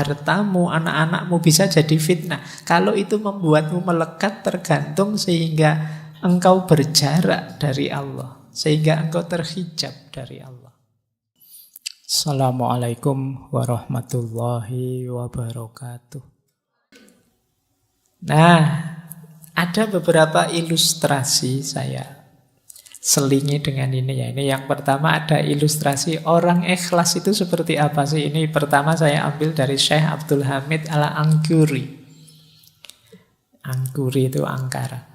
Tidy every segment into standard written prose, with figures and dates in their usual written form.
hartamu, anak-anakmu bisa jadi fitnah. Kalau itu membuatmu melekat tergantung sehingga engkau berjarak dari Allah, sehingga engkau terhijab dari Allah. Assalamualaikum warahmatullahi wabarakatuh. Nah, ada beberapa ilustrasi saya selingi dengan ini ya. Ini yang pertama, ada ilustrasi orang ikhlas itu seperti apa sih? Ini pertama saya ambil dari Syekh Abdul Hamid Al-Angkuri. Angkuri itu Angkara.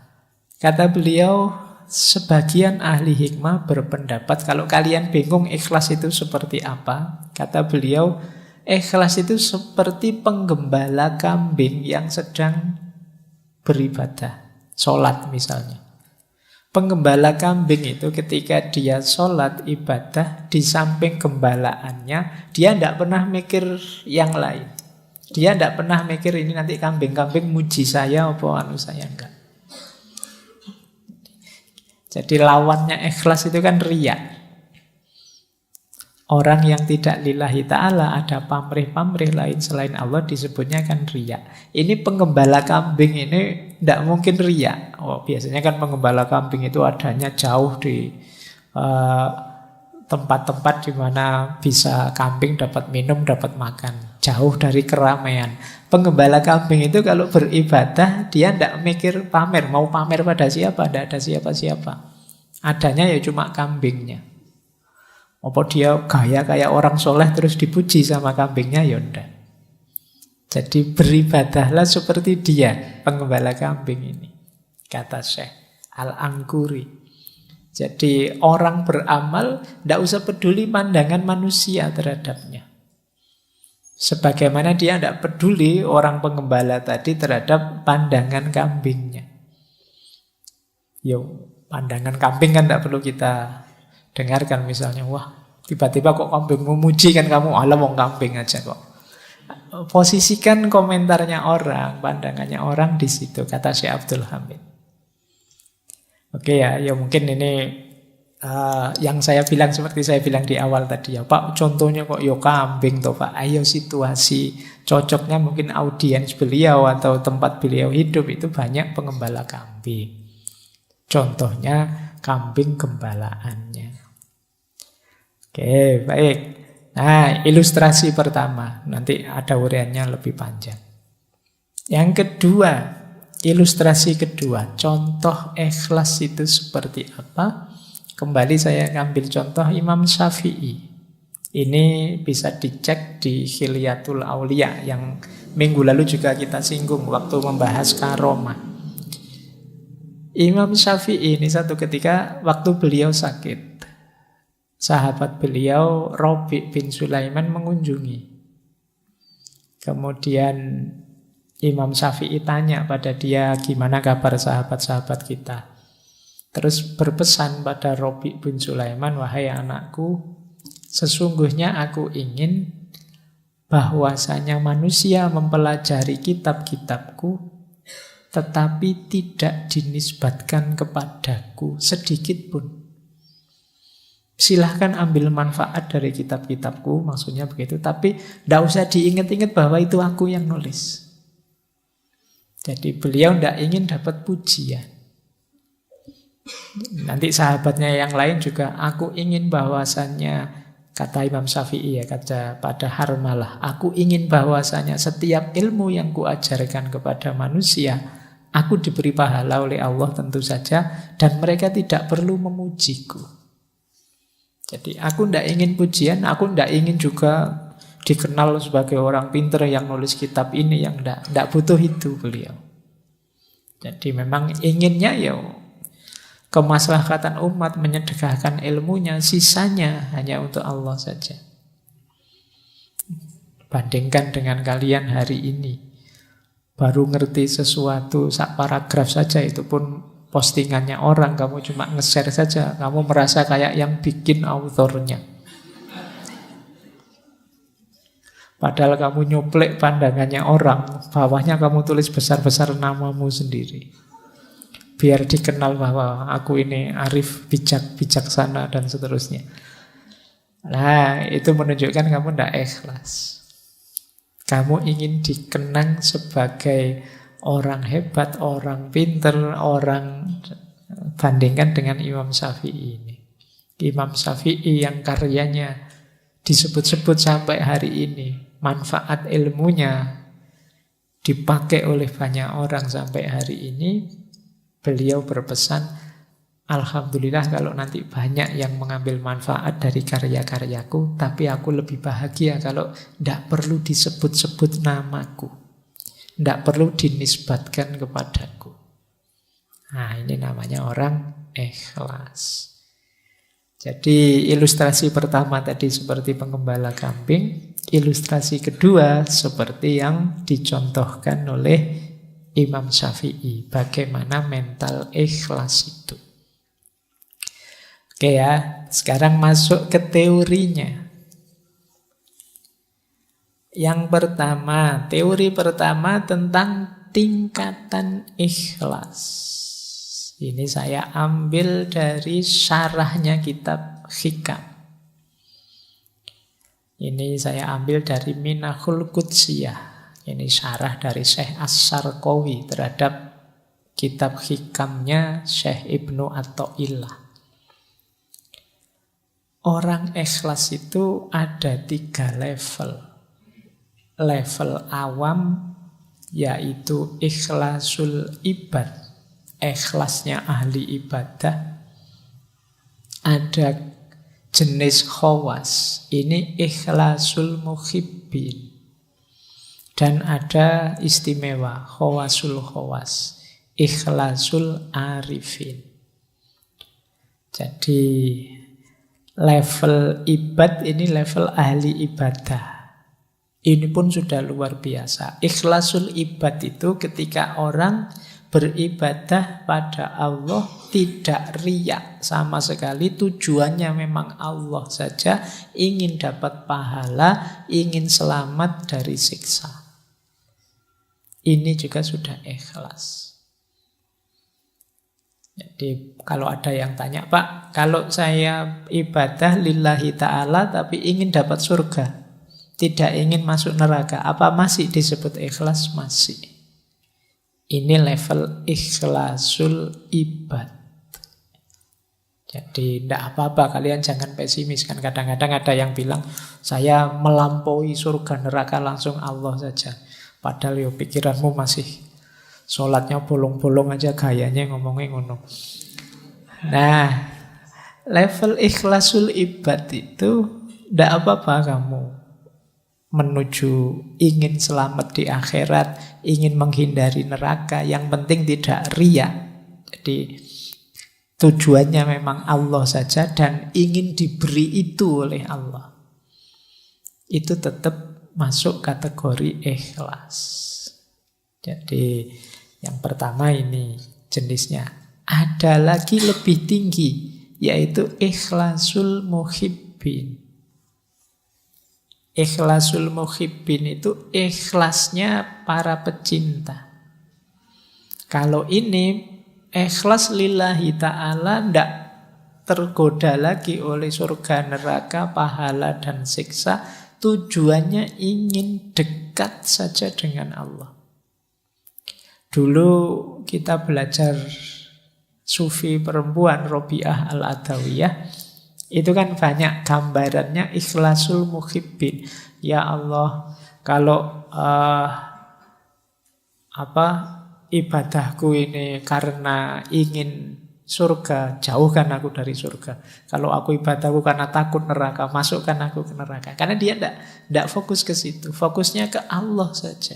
Kata beliau, sebagian ahli hikmah berpendapat kalau kalian bingung ikhlas itu seperti apa, kata beliau, ikhlas itu seperti penggembala kambing yang sedang beribadah, sholat misalnya. Penggembala kambing itu ketika dia sholat ibadah, di samping gembalaannya, dia tidak pernah mikir yang lain. Dia tidak pernah mikir ini nanti kambing-kambing muji saya apa anu saya, enggak. Jadi lawannya ikhlas itu kan riya. Orang yang tidak lillahi ta'ala, ada pamrih-pamrih lain selain Allah, disebutnya kan riya. Ini penggembala kambing ini tidak mungkin riya. Oh, biasanya kan penggembala kambing itu adanya jauh di tempat-tempat di mana bisa kambing dapat minum, dapat makan. Jauh dari keramaian. Penggembala kambing itu kalau beribadah, dia tidak mikir pamer. Mau pamer pada siapa? Tidak ada siapa-siapa. Adanya ya cuma kambingnya. Apa dia gaya kayak orang soleh terus dipuji sama kambingnya? Ya enggak. Jadi beribadahlah seperti dia, penggembala kambing ini, kata Syekh Al-Angkuri. Jadi orang beramal tidak usah peduli pandangan manusia terhadapnya. Sebagaimana dia tidak peduli orang penggembala tadi terhadap pandangan kambingnya. Yo, pandangan kambing kan tidak perlu kita dengarkan, misalnya, wah tiba-tiba kok kambing memuji kan kamu, alah wong kambing aja kok. Posisikan komentarnya orang, pandangannya orang di situ, kata Syekh Abdul Hamid. Oke ya, ya mungkin ini yang saya bilang seperti saya bilang di awal tadi ya, Pak, contohnya kok yo kambing toh Pak. Ayo situasi cocoknya mungkin audiens beliau atau tempat beliau hidup itu banyak pengembala kambing. Contohnya kambing gembalaannya. Oke, baik. Nah, ilustrasi pertama. Nanti ada uraiannya lebih panjang. Yang kedua, ilustrasi kedua. Contoh ikhlas itu seperti apa? Kembali saya ngambil contoh Imam Syafi'i. Ini bisa dicek di Hilyatul Aulia yang minggu lalu juga kita singgung waktu membahas karomah. Imam Syafi'i ini satu ketika waktu beliau sakit, sahabat beliau Rabi' bin Sulaiman mengunjungi. Kemudian Imam Syafi'i tanya pada dia, gimana kabar sahabat-sahabat kita. Terus berpesan pada Rabi' bin Sulaiman, wahai anakku, sesungguhnya aku ingin bahwasanya manusia mempelajari kitab-kitabku tetapi tidak dinisbatkan kepadaku sedikit pun. Silahkan ambil manfaat dari kitab-kitabku, maksudnya begitu, tapi tidak usah diingat-ingat bahwa itu aku yang nulis. Jadi beliau tidak ingin dapat pujian. Nanti sahabatnya yang lain juga, aku ingin bahwasannya, kata Imam Syafi'i ya, kata pada Harmalah, aku ingin bahwasanya setiap ilmu yang kuajarkan kepada manusia, aku diberi pahala oleh Allah tentu saja, dan mereka tidak perlu memujiku. Jadi aku tidak ingin pujian, aku tidak ingin juga dikenal sebagai orang pintar yang nulis kitab ini, yang tidak butuh itu beliau. Jadi memang inginnya ya kemaslahatan umat, menyedekahkan ilmunya, sisanya hanya untuk Allah saja. Bandingkan dengan kalian hari ini, baru ngerti sesuatu sak paragraf saja, itu pun postingannya orang, kamu cuma nge-share saja, kamu merasa kayak yang bikin autornya. Padahal kamu nyuplek pandangannya orang, bawahnya kamu tulis besar-besar namamu sendiri. Biar dikenal bahwa aku ini arif, bijak, bijaksana, dan seterusnya. Nah, itu menunjukkan kamu tidak ikhlas. Kamu ingin dikenang sebagai orang hebat, orang pinter, orang... Bandingkan dengan Imam Syafi'i ini. Imam Syafi'i yang karyanya disebut-sebut sampai hari ini, manfaat ilmunya dipakai oleh banyak orang sampai hari ini. Beliau berpesan, alhamdulillah kalau nanti banyak yang mengambil manfaat dari karya-karyaku, tapi aku lebih bahagia kalau tidak perlu disebut-sebut namaku, tidak perlu dinisbatkan kepadaku. Nah, ini namanya orang ikhlas. Jadi ilustrasi pertama tadi seperti penggembala kambing. Ilustrasi kedua seperti yang dicontohkan oleh Imam Syafi'i. Bagaimana mental ikhlas itu. Oke ya, sekarang masuk ke teorinya. Yang pertama, teori pertama tentang tingkatan ikhlas. Ini saya ambil dari syarahnya kitab Hikam. Ini saya ambil dari Minahul Qudsiyah. Ini syarah dari Syekh As-Sarqawi terhadap kitab Hikamnya Syekh Ibnu Athaillah. Orang ikhlas itu ada 3 level. Level awam yaitu ikhlasul ibad. Ikhlasnya ahli ibadah. Ada jenis khawas, ini ikhlasul muhibbin. Dan ada istimewa, khawasul khawas, ikhlasul arifin. Jadi level ibad ini level ahli ibadah. Ini pun sudah luar biasa. Ikhlasul ibad itu ketika orang beribadah pada Allah tidak riya sama sekali, tujuannya memang Allah saja, ingin dapat pahala, ingin selamat dari siksa. Ini juga sudah ikhlas. Jadi kalau ada yang tanya, Pak, kalau saya ibadah lillahi ta'ala tapi ingin dapat surga, tidak ingin masuk neraka, apa masih disebut ikhlas? Masih. Ini level ikhlasul ibad. Jadi tidak apa-apa, kalian jangan pesimis. Kan kadang-kadang ada yang bilang, saya melampaui surga neraka langsung Allah saja. Padahal ya pikiranmu masih sholatnya bolong-bolong aja, gayanya ngomongnya ngono. Nah, level ikhlasul ibad itu tidak apa-apa kamu menuju ingin selamat di akhirat, ingin menghindari neraka, yang penting tidak riya. Jadi tujuannya memang Allah saja dan ingin diberi itu oleh Allah. Itu tetap masuk kategori ikhlas. Jadi yang pertama ini jenisnya. Ada lagi lebih tinggi, yaitu ikhlasul muhibbin. Ikhlasul muhibbin itu ikhlasnya para pecinta. Kalau ini ikhlas lillahi ta'ala, tidak tergoda lagi oleh surga neraka, pahala dan siksa. Tujuannya ingin dekat saja dengan Allah. Dulu kita belajar sufi perempuan Robiah Al-Adawiyah. Itu kan banyak gambarannya ikhlasul muhibbin. Ya Allah, kalau ibadahku ini karena ingin surga, jauhkan aku dari surga. Kalau aku ibadahku karena takut neraka, masukkan aku ke neraka. Karena dia tidak fokus ke situ, fokusnya ke Allah saja.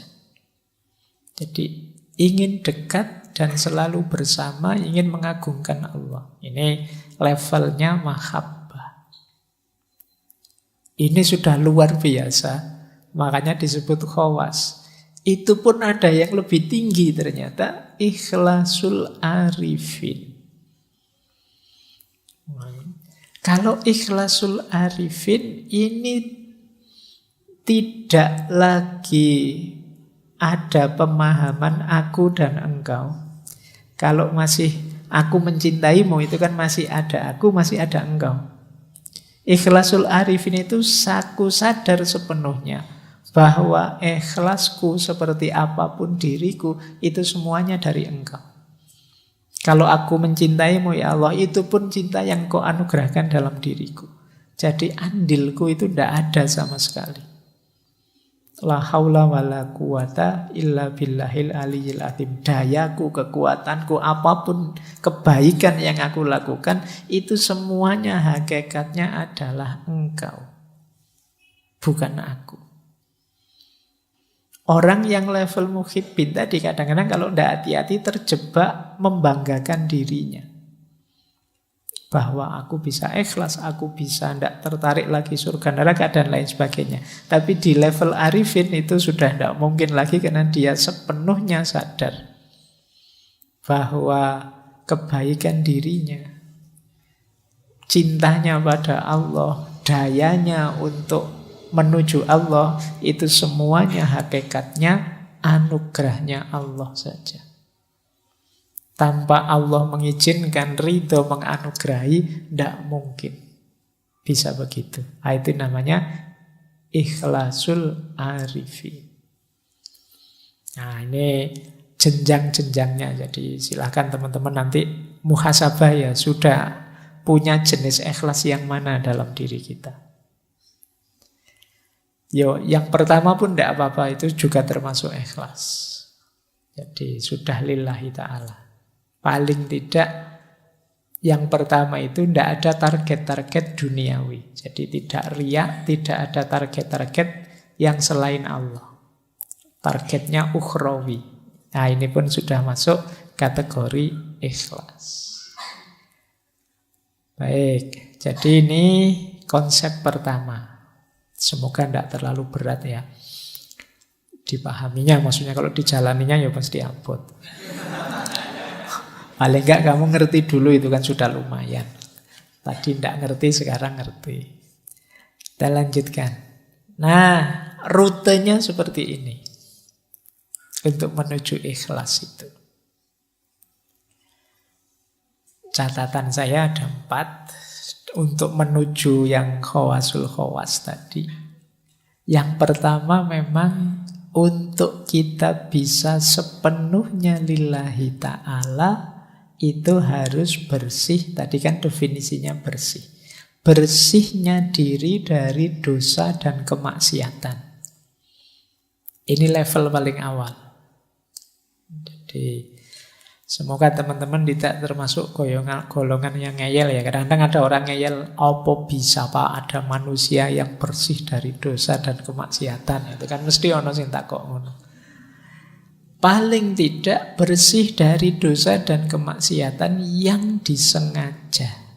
Jadi ingin dekat dan selalu bersama, ingin mengagungkan Allah. Ini levelnya mahabbah. Ini sudah luar biasa, makanya disebut khawas. Itu pun ada yang lebih tinggi ternyata, ikhlasul arifin. Kalau ikhlasul arifin ini tidak lagi ada pemahaman aku dan engkau. Kalau masih aku mencintaimu, itu kan masih ada aku, masih ada engkau. Ikhlasul arifin itu aku sadar sepenuhnya bahwa ikhlasku seperti apapun diriku itu semuanya dari Engkau. Kalau aku mencintaimu ya Allah, itu pun cinta yang Kau anugerahkan dalam diriku. Jadi andilku itu tidak ada sama sekali. La haula wa la quwata illa billahil aliyyil azim. Dayaku, kekuatanku, apapun kebaikan yang aku lakukan, itu semuanya hakikatnya adalah Engkau, bukan aku. Orang yang level muhibbin tadi kadang-kadang kalau tidak hati-hati terjebak membanggakan dirinya. Bahwa aku bisa ikhlas, aku bisa tidak tertarik lagi surga neraka dan lain sebagainya. Tapi di level arifin itu sudah tidak mungkin lagi karena dia sepenuhnya sadar bahwa kebaikan dirinya, cintanya pada Allah, dayanya untuk menuju Allah, itu semuanya hakikatnya anugerahnya Allah saja. Tanpa Allah mengizinkan, ridho, menganugerahi, tidak mungkin bisa begitu. Itu namanya ikhlasul arifin. Nah, ini jenjang-jenjangnya. Jadi silakan teman-teman nanti muhasabah ya, sudah punya jenis ikhlas yang mana dalam diri kita. Yang pertama pun tidak apa-apa, itu juga termasuk ikhlas. Jadi sudah lillahi ta'ala. Paling tidak yang pertama itu tidak ada target-target duniawi. Jadi tidak riya, tidak ada target-target yang selain Allah. Targetnya ukhrawi. Nah, ini pun sudah masuk kategori ikhlas. Baik, jadi ini konsep pertama. Semoga tidak terlalu berat ya dipahaminya, maksudnya kalau dijalaninya ya pasti abot. Paling enggak kamu ngerti dulu itu kan sudah lumayan. Tadi tidak ngerti, sekarang ngerti. Kita lanjutkan. Nah, rutenya seperti ini untuk menuju ikhlas itu. Catatan saya ada 4 untuk menuju yang khawasul khawas tadi. Yang pertama memang untuk kita bisa sepenuhnya lillahi ta'ala itu harus bersih. Tadi kan definisinya bersih. Bersihnya diri dari dosa dan kemaksiatan. Ini level paling awal. Jadi semoga teman-teman tidak termasuk golongan yang ngeyel ya. Kadang-kadang ada orang ngeyel, apa bisa Pak ada manusia yang bersih dari dosa dan kemaksiatan. Itu kan mesti ono sing takok ngono. Paling tidak bersih dari dosa dan kemaksiatan yang disengaja.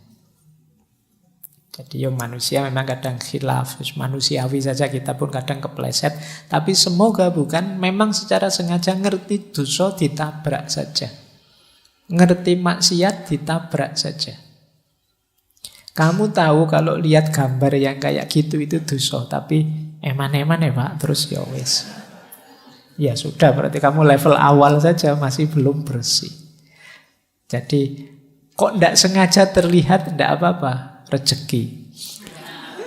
Jadi manusia memang kadang khilaf, manusiawi saja kita pun kadang kepleset. Tapi semoga bukan memang secara sengaja ngerti dosa ditabrak saja. Ngerti maksiat ditabrak saja. Kamu tahu kalau lihat gambar yang kayak gitu itu dosa, tapi eman-eman ya Pak, terus ya wis. Ya sudah, berarti kamu level awal saja masih belum bersih. Jadi kok tidak sengaja terlihat tidak apa-apa, rezeki.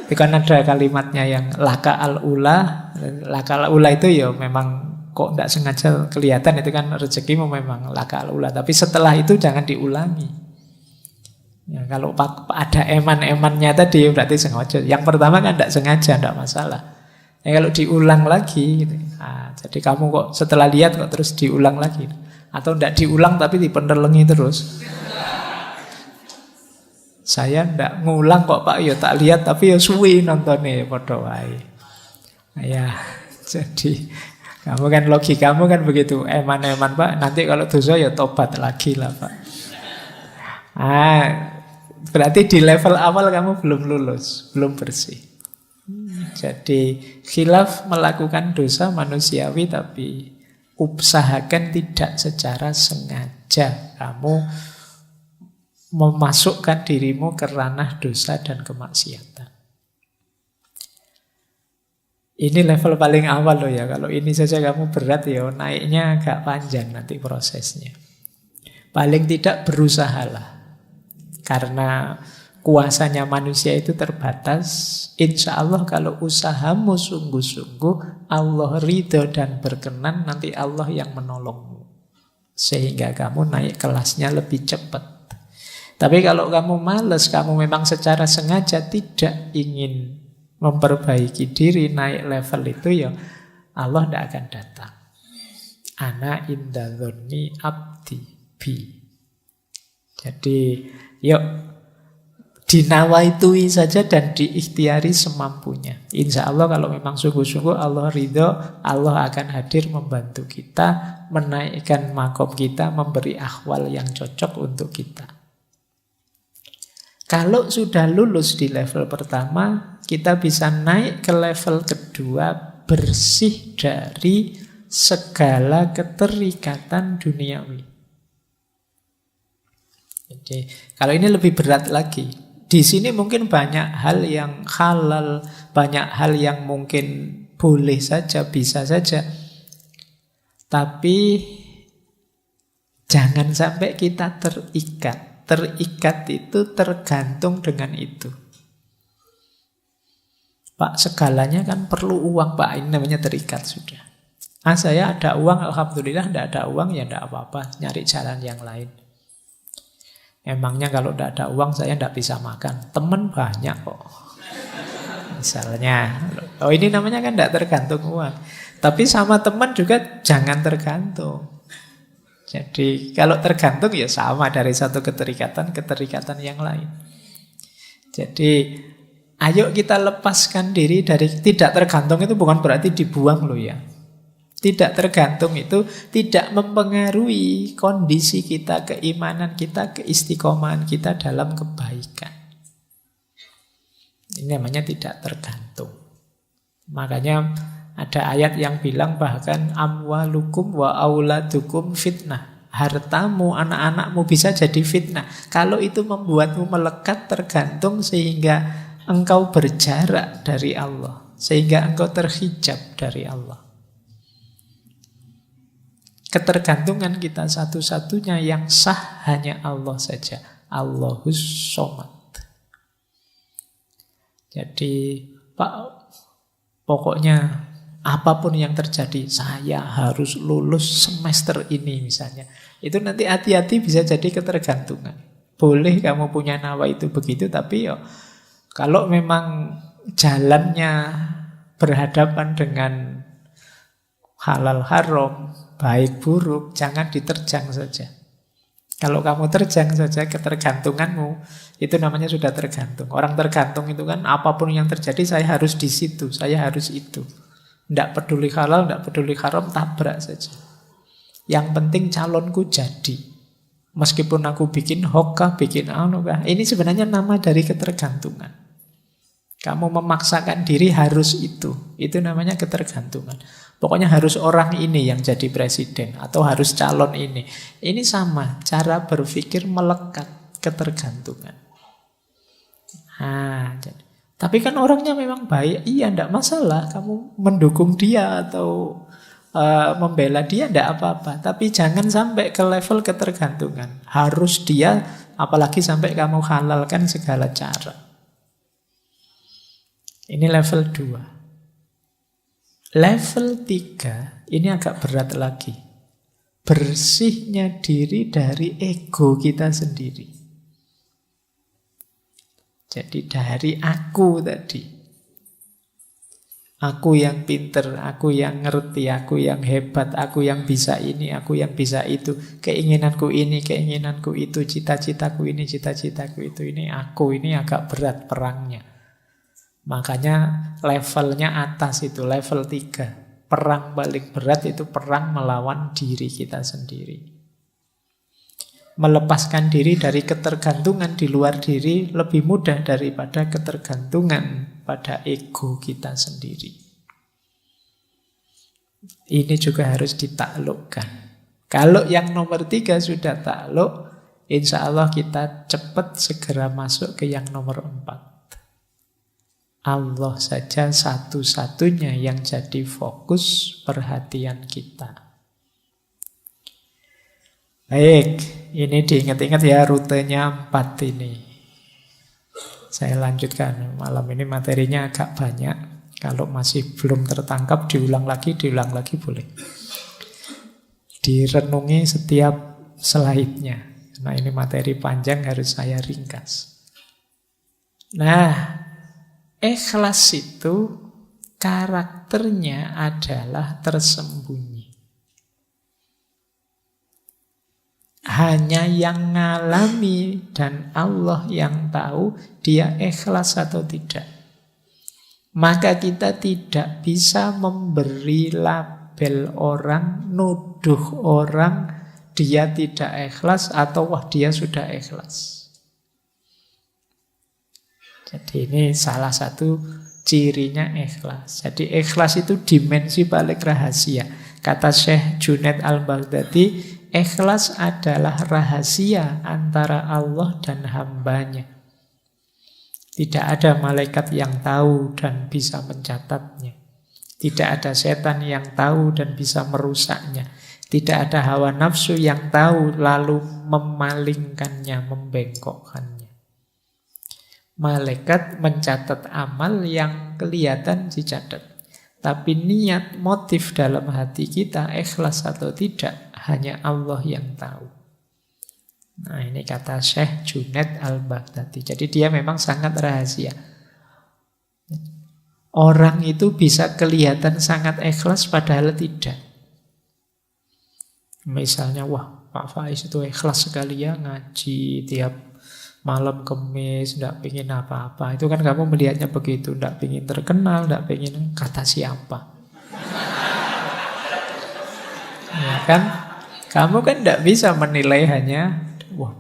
Itu kan ada kalimatnya yang laka al-ula. Laka al-ula itu ya memang kok tidak sengaja kelihatan, itu kan rezekimu memang laka al-ula. Tapi setelah itu jangan diulangi. Ya, kalau ada eman-emannya tadi berarti sengaja. Yang pertama kan tidak sengaja, tidak masalah. Ya, kalau diulang lagi gitu. Nah, jadi kamu kok setelah lihat kok terus diulang lagi. Atau tidak diulang tapi dipenelengi terus. Saya tidak ngulang kok Pak, ya tak lihat tapi ya suwi nontonnya padha wae. Ya, jadi kamu kan logikamu kan begitu, eman-eman Pak, nanti kalau dosa ya tobat lagi lah Pak. Berarti di level awal kamu belum lulus, belum bersih. Jadi khilaf melakukan dosa manusiawi, tapi usahakan tidak secara sengaja kamu memasukkan dirimu ke ranah dosa dan kemaksiatan. Ini level paling awal loh ya. Kalau ini saja kamu berat ya, naiknya agak panjang nanti prosesnya. Paling tidak berusahalah. Karena kuasanya manusia itu terbatas. Insya Allah kalau usahamu sungguh-sungguh, Allah ridho dan berkenan, nanti Allah yang menolongmu. Sehingga kamu naik kelasnya lebih cepat. Tapi kalau kamu malas, kamu memang secara sengaja tidak ingin memperbaiki diri, naik level itu, ya Allah tidak akan datang. Ana inda dzonni abdi bi. Jadi yuk dinawaitui saja dan diikhtiari semampunya. Insya Allah kalau memang sungguh-sungguh Allah ridho, Allah akan hadir membantu kita, menaikkan makom kita, memberi ahwal yang cocok untuk kita. Kalau sudah lulus di level pertama, kita bisa naik ke level kedua, bersih dari segala keterikatan duniawi. Jadi, kalau ini lebih berat lagi. Di sini mungkin banyak hal yang halal, banyak hal yang mungkin boleh saja, bisa saja. Tapi jangan sampai kita terikat. Terikat itu tergantung dengan itu. Pak, segalanya kan perlu uang, Pak. Ini namanya terikat sudah. Saya ada uang, alhamdulillah. Tidak ada uang, ya tidak apa-apa. Nyari jalan yang lain. Emangnya kalau tidak ada uang, saya tidak bisa makan. Teman banyak kok. Misalnya. Oh, ini namanya kan tidak tergantung uang. Tapi sama teman juga jangan tergantung. Jadi kalau tergantung ya sama, dari satu keterikatan yang lain. Jadi ayo kita lepaskan diri dari tidak tergantung. Itu bukan berarti dibuang loh ya. Tidak tergantung itu tidak mempengaruhi kondisi kita, keimanan kita, keistiqomahan kita dalam kebaikan. Ini namanya tidak tergantung. Makanya ada ayat yang bilang bahkan amwalukum wa auladukum fitnah. Hartamu, anak-anakmu bisa jadi fitnah. Kalau itu membuatmu melekat, tergantung, sehingga engkau berjarak dari Allah, sehingga engkau terhijab dari Allah. Ketergantungan kita satu-satunya yang sah hanya Allah saja. Allahus Somad. Jadi Pak, pokoknya apapun yang terjadi, saya harus lulus semester ini misalnya. Itu nanti hati-hati bisa jadi ketergantungan. Boleh kamu punya nawa itu begitu, tapi ya kalau memang jalannya berhadapan dengan halal haram, baik buruk, jangan diterjang saja. Kalau kamu terjang saja ketergantunganmu, itu namanya sudah tergantung. Orang tergantung itu kan apapun yang terjadi saya harus di situ, saya harus itu. Tidak peduli halal, tidak peduli haram, tabrak saja. Yang penting calonku jadi. Meskipun aku bikin hokkah, bikin anukah. Ini sebenarnya nama dari ketergantungan. Kamu memaksakan diri harus itu. Itu namanya ketergantungan. Pokoknya harus orang ini yang jadi presiden. Atau harus calon ini. Ini sama. Cara berpikir melekat ketergantungan. Jadi. Tapi kan orangnya memang baik. Iya, tidak masalah. Kamu mendukung dia atau membela dia, tidak apa-apa. Tapi jangan sampai ke level ketergantungan. Harus dia, apalagi sampai kamu halalkan segala cara. Ini level 2. Level 3, ini agak berat lagi. Bersihnya diri dari ego kita sendiri. Jadi dari aku tadi. Aku yang pinter, aku yang ngerti, aku yang hebat, aku yang bisa ini, aku yang bisa itu. Keinginanku ini, keinginanku itu, cita-citaku ini, cita-citaku itu. Ini aku, ini agak berat perangnya. Makanya levelnya atas itu, level 3. Perang paling berat itu perang melawan diri kita sendiri. Melepaskan diri dari ketergantungan di luar diri lebih mudah daripada ketergantungan pada ego kita sendiri. Ini juga harus ditaklukkan. Kalau yang nomor 3 sudah takluk, insya Allah kita cepat segera masuk ke yang nomor 4. Allah saja satu-satunya yang jadi fokus perhatian kita. Baik, ini diingat-ingat ya rutenya 4 ini. Saya lanjutkan. Malam ini materinya agak banyak. Kalau masih belum tertangkap, diulang lagi boleh. Direnungi setiap slide-nya. Nah, ini materi panjang, harus saya ringkas. Nah, ikhlas itu karakternya adalah tersembunyi. Hanya yang ngalami dan Allah yang tahu dia ikhlas atau tidak. Maka kita tidak bisa memberi label orang, nuduh orang dia tidak ikhlas atau wah dia sudah ikhlas. Jadi ini salah satu cirinya ikhlas. Jadi ikhlas itu dimensi paling rahasia. Kata Syekh Junaid Al-Baghdadi, ikhlas adalah rahasia antara Allah dan hambanya. Tidak ada malaikat yang tahu dan bisa mencatatnya. Tidak ada setan yang tahu dan bisa merusaknya. Tidak ada hawa nafsu yang tahu lalu memalingkannya, membengkokkannya. Malaikat mencatat amal yang kelihatan dicatat. Tapi niat, motif dalam hati kita, ikhlas atau tidak, hanya Allah yang tahu. Nah, ini kata Syekh Junaid Al-Baghdadi. Jadi dia memang sangat rahasia. Orang itu bisa kelihatan sangat ikhlas padahal tidak. Misalnya, wah Pak Faiz itu ikhlas sekali ya ngaji tiap malam Kemis, tidak pengen apa-apa. Itu kan kamu melihatnya begitu, tidak pengen terkenal, tidak pengen kata siapa. Ya kan? Kamu kan tidak bisa menilai hanya wah,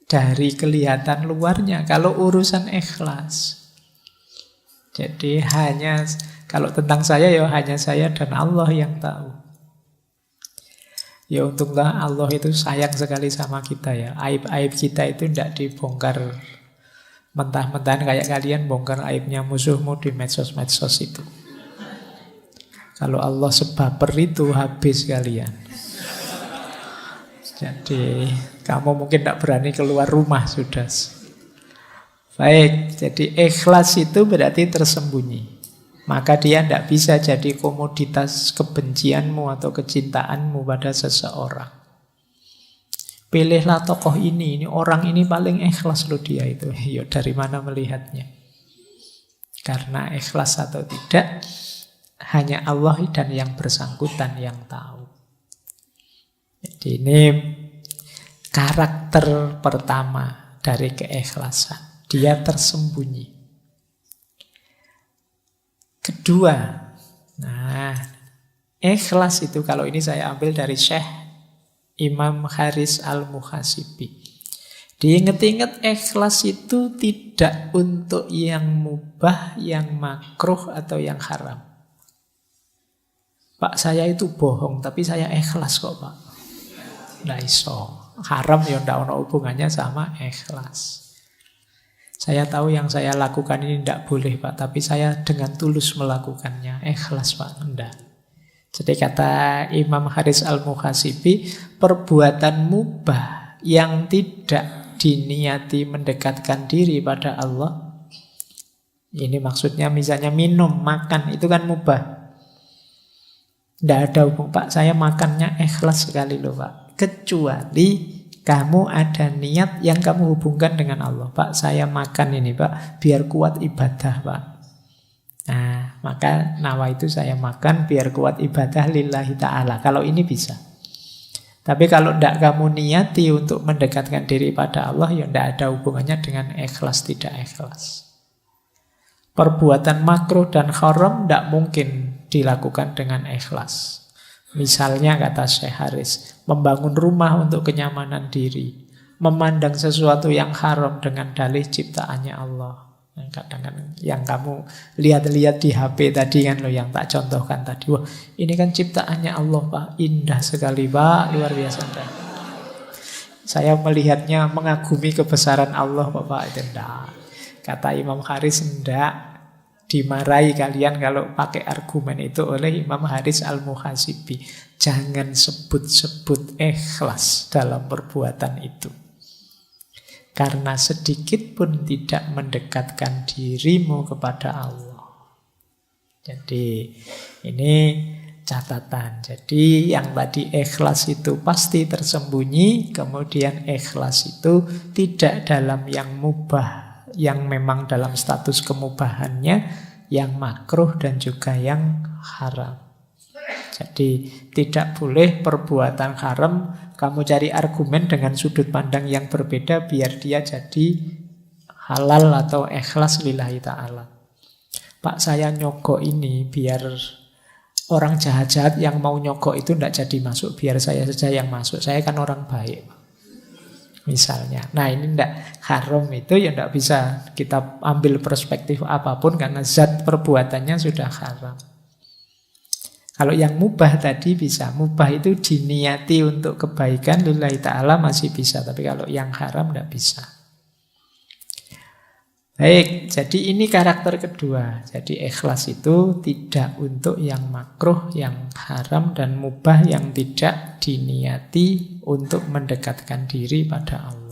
dari kelihatan luarnya. Kalau urusan ikhlas, jadi hanya kalau tentang saya ya hanya saya dan Allah yang tahu. Ya untunglah Allah itu sayang sekali sama kita ya. Aib-aib kita itu tidak dibongkar mentah-mentahan kayak kalian bongkar aibnya musuhmu di medsos-medsos itu. Kalau Allah sebaper itu habis kalian. Jadi kamu mungkin tidak berani keluar rumah sudah. Baik, jadi ikhlas itu berarti tersembunyi. Maka dia tidak bisa jadi komoditas kebencianmu atau kecintaanmu pada seseorang. Pilihlah tokoh ini orang ini paling ikhlas loh dia itu. Ya dari mana melihatnya? Karena ikhlas atau tidak, hanya Allah dan yang bersangkutan yang tahu. Jadi ini karakter pertama dari keikhlasan. Dia tersembunyi. Kedua, nah ikhlas itu kalau ini saya ambil dari Syekh Imam Haris Al-Muhasibi. Diingat-ingat ikhlas itu tidak untuk yang mubah, yang makruh atau yang haram. Pak saya itu bohong tapi saya ikhlas kok Pak. Nggak iso. Haram ya ndak ono hubungannya sama ikhlas. Saya tahu yang saya lakukan ini tidak boleh Pak, tapi saya dengan tulus melakukannya. Ikhlas Pak, enggak. Jadi kata Imam Haris Al-Muhasibi, perbuatan mubah yang tidak diniati mendekatkan diri pada Allah. Ini maksudnya misalnya minum, makan, itu kan mubah. Tidak ada hubung Pak, saya makannya ikhlas sekali loh Pak. Kecuali kamu ada niat yang kamu hubungkan dengan Allah. Pak, saya makan ini Pak, biar kuat ibadah Pak. Nah, maka nawa itu saya makan biar kuat ibadah lillahi ta'ala. Kalau ini bisa. Tapi kalau tidak kamu niati untuk mendekatkan diri pada Allah, ya tidak ada hubungannya dengan ikhlas tidak ikhlas. Perbuatan makruh dan haram tidak mungkin dilakukan dengan ikhlas. Misalnya kata Syekh Haris, membangun rumah untuk kenyamanan diri, memandang sesuatu yang haram dengan dalih ciptaannya Allah. Kadang-kadang yang kamu lihat-lihat di HP tadi kan lo yang tak contohkan tadi. Wah, ini kan ciptaannya Allah Pak, indah sekali Pak, luar biasa indah. Saya melihatnya mengagumi kebesaran Allah Bapak itu enggak. Kata Imam Haris enggak. Dimarahi kalian kalau pakai argumen itu oleh Imam Haris Al-Muhasibi. Jangan sebut-sebut ikhlas dalam perbuatan itu. karena sedikit pun tidak mendekatkan dirimu kepada Allah. Jadi ini catatan. Jadi yang tadi ikhlas itu pasti tersembunyi, kemudian ikhlas itu tidak dalam yang mubah, yang memang dalam status kemubahannya, yang makruh dan juga yang haram. Jadi tidak boleh perbuatan haram kamu cari argumen dengan sudut pandang yang berbeda biar dia jadi halal atau ikhlas lillahi ta'ala. Pak, saya nyogok ini biar orang jahat-jahat yang mau nyogok itu tidak jadi masuk, biar saya saja yang masuk. Saya kan orang baik, misalnya. Nah ini tidak haram, itu ya tidak bisa kita ambil perspektif apapun karena zat perbuatannya sudah haram. Kalau yang mubah tadi bisa. Mubah itu diniati untuk kebaikan lillahi ta'ala masih bisa. Tapi kalau yang haram tidak bisa. Baik, jadi ini karakter kedua. Jadi ikhlas itu tidak untuk yang makruh, yang haram dan mubah yang tidak diniati untuk mendekatkan diri pada Allah.